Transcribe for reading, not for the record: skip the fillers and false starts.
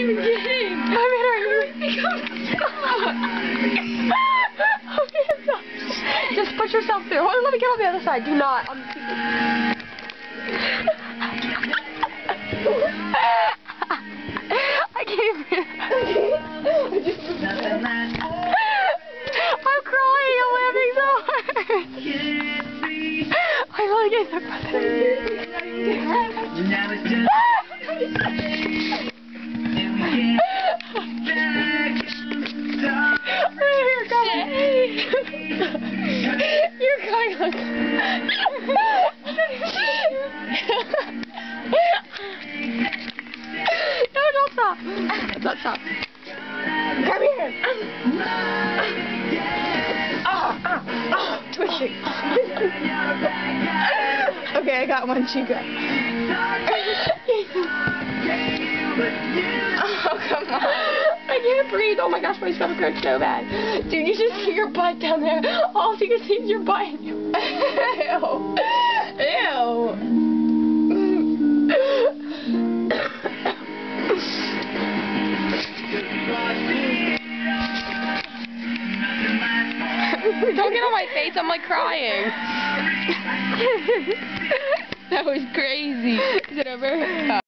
even kidding. Just push yourself through. Hold on, let me get on the other side. Do not. I can't even. I'm crying. I'm laughing so hard. I'm really getting so You're crying. No, don't stop. Don't stop. Come here. Twitching. Okay, I got one. She got. Oh, come on. I can't breathe. Oh my gosh, my stomach hurts so bad. Dude, you just see your butt down there. All you can see is your butt. Ew. Ew. Don't get on my face. I'm like crying. That was crazy. Is it over?